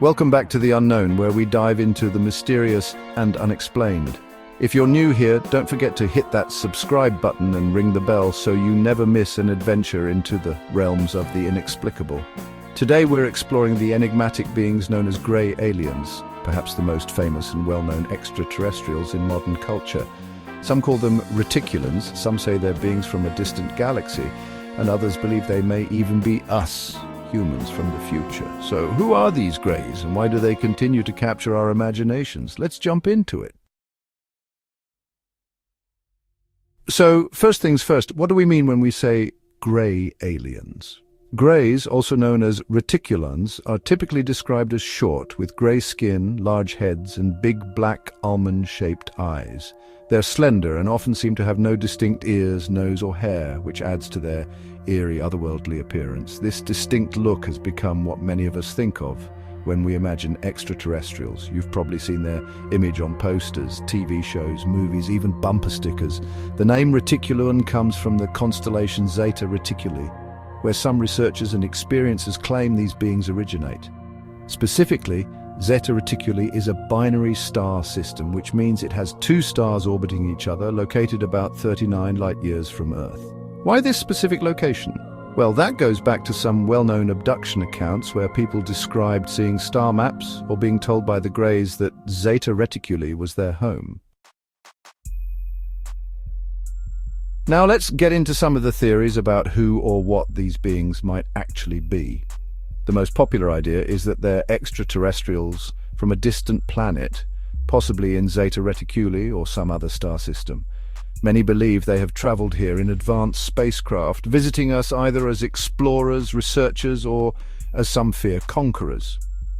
Welcome back to The Unknown, where we dive into the mysterious and unexplained. If you're new here, don't forget to hit that subscribe button and ring the bell so you never miss an adventure into the realms of the inexplicable. Today we're exploring the enigmatic beings known as grey aliens, perhaps the most famous and well-known extraterrestrials in modern culture. Some call them Reticulans, some say they're beings from a distant galaxy, and others believe they may even be us, humans from the future. So who are these greys and why do they continue to capture our imaginations? Let's jump into it. So first things first, what do we mean when we say grey aliens? Greys, also known as Reticulans, are typically described as short, with grey skin, large heads, and big black almond-shaped eyes. They're slender and often seem to have no distinct ears, nose, or hair, which adds to their eerie, otherworldly appearance. This distinct look has become what many of us think of when we imagine extraterrestrials. You've probably seen their image on posters, TV shows, movies, even bumper stickers. The name Reticulan comes from the constellation Zeta Reticuli, where some researchers and experiencers claim these beings originate. Specifically, Zeta Reticuli is a binary star system, which means it has two stars orbiting each other, located about 39 light-years from Earth. Why this specific location? Well, that goes back to some well-known abduction accounts where people described seeing star maps or being told by the Greys that Zeta Reticuli was their home. Now let's get into some of the theories about who or what these beings might actually be. The most popular idea is that they're extraterrestrials from a distant planet, possibly in Zeta Reticuli or some other star system. Many believe they have traveled here in advanced spacecraft, visiting us either as explorers, researchers, or, as some fear, conquerors.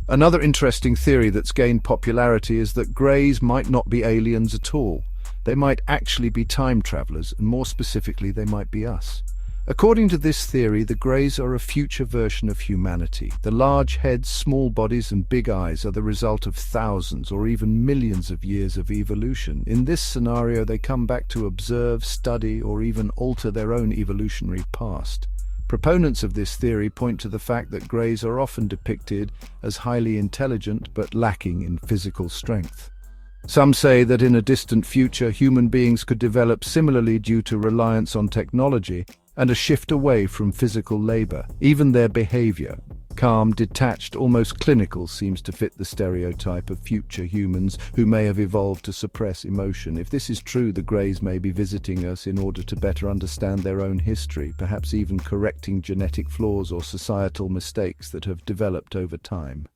Another interesting theory that's gained popularity is that greys might not be aliens at all. They might actually be time travelers, and more specifically, they might be us. According to this theory, the greys are a future version of humanity. The large heads, small bodies, and big eyes are the result of thousands or even millions of years of evolution. In this scenario, they come back to observe, study, or even alter their own evolutionary past. Proponents of this theory point to the fact that greys are often depicted as highly intelligent but lacking in physical strength. Some say that in a distant future, human beings could develop similarly due to reliance on technology and a shift away from physical labor. Even their behavior, calm, detached, almost clinical, seems to fit the stereotype of future humans who may have evolved to suppress emotion. If this is true, the greys may be visiting us in order to better understand their own history, perhaps even correcting genetic flaws or societal mistakes that have developed over time.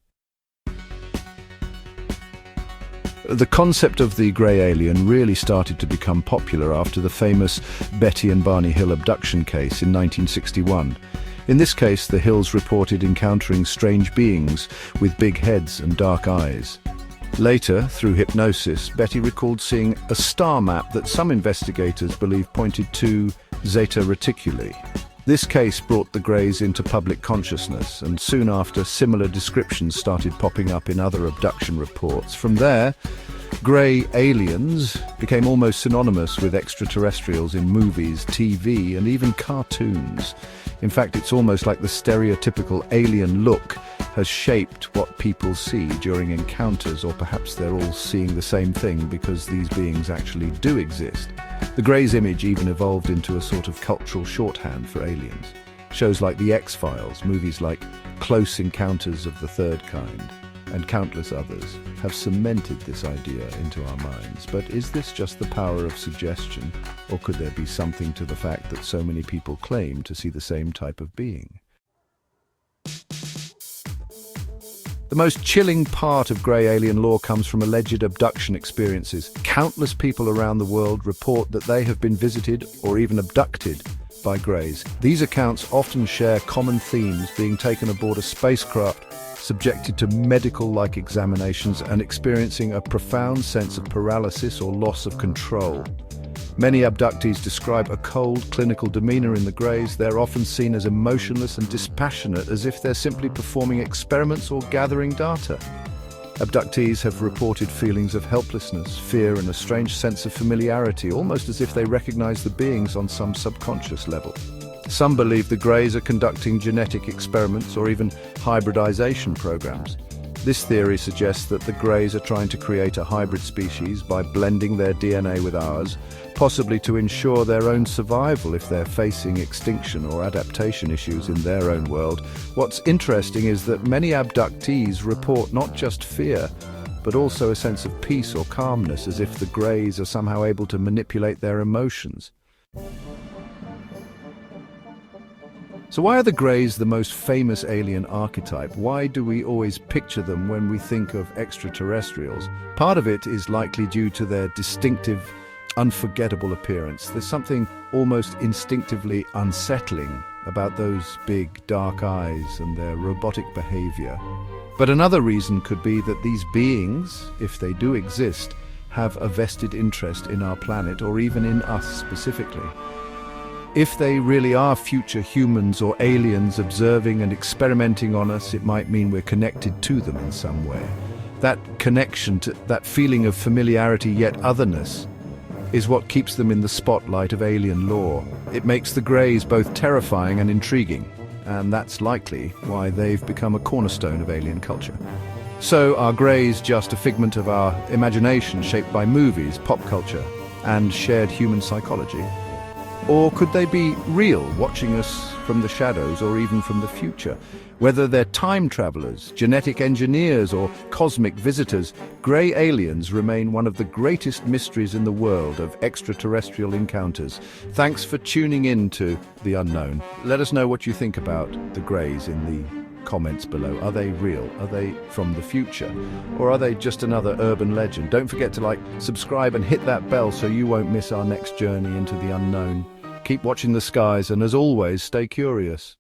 The concept of the grey alien really started to become popular after the famous Betty and Barney Hill abduction case in 1961. In this case, the Hills reported encountering strange beings with big heads and dark eyes. Later, through hypnosis, Betty recalled seeing a star map that some investigators believe pointed to Zeta Reticuli. This case brought the greys into public consciousness, and soon after, similar descriptions started popping up in other abduction reports. From there, grey aliens became almost synonymous with extraterrestrials in movies, TV, and even cartoons. In fact, it's almost like the stereotypical alien look has shaped what people see during encounters, or perhaps they're all seeing the same thing because these beings actually do exist. The Greys image even evolved into a sort of cultural shorthand for aliens. Shows like The X-Files, movies like Close Encounters of the Third Kind, and countless others have cemented this idea into our minds. But is this just the power of suggestion, or could there be something to the fact that so many people claim to see the same type of being? The most chilling part of grey alien lore comes from alleged abduction experiences. Countless people around the world report that they have been visited or even abducted by greys. These accounts often share common themes: being taken aboard a spacecraft, subjected to medical-like examinations, and experiencing a profound sense of paralysis or loss of control. Many abductees describe a cold, clinical demeanor in the greys. They're often seen as emotionless and dispassionate, as if they're simply performing experiments or gathering data. Abductees have reported feelings of helplessness, fear, and a strange sense of familiarity, almost as if they recognize the beings on some subconscious level. Some believe the greys are conducting genetic experiments or even hybridization programs. This theory suggests that the Greys are trying to create a hybrid species by blending their DNA with ours, possibly to ensure their own survival if they're facing extinction or adaptation issues in their own world. What's interesting is that many abductees report not just fear, but also a sense of peace or calmness, as if the Greys are somehow able to manipulate their emotions. So why are the Greys the most famous alien archetype? Why do we always picture them when we think of extraterrestrials? Part of it is likely due to their distinctive, unforgettable appearance. There's something almost instinctively unsettling about those big, dark eyes and their robotic behavior. But another reason could be that these beings, if they do exist, have a vested interest in our planet or even in us specifically. If they really are future humans or aliens observing and experimenting on us, it might mean we're connected to them in some way. That connection, to that feeling of familiarity yet otherness, is what keeps them in the spotlight of alien lore. It makes the Greys both terrifying and intriguing, and that's likely why they've become a cornerstone of alien culture. So are Greys just a figment of our imagination shaped by movies, pop culture, and shared human psychology? Or could they be real, watching us from the shadows or even from the future? Whether they're time travelers, genetic engineers, or cosmic visitors, grey aliens remain one of the greatest mysteries in the world of extraterrestrial encounters. Thanks for tuning in to The Unknown. Let us know what you think about the Greys in the comments below. Are they real? Are they from the future? Or are they just another urban legend? Don't forget to subscribe and hit that bell so you won't miss our next journey into the unknown. Keep watching the skies and, as always, stay curious.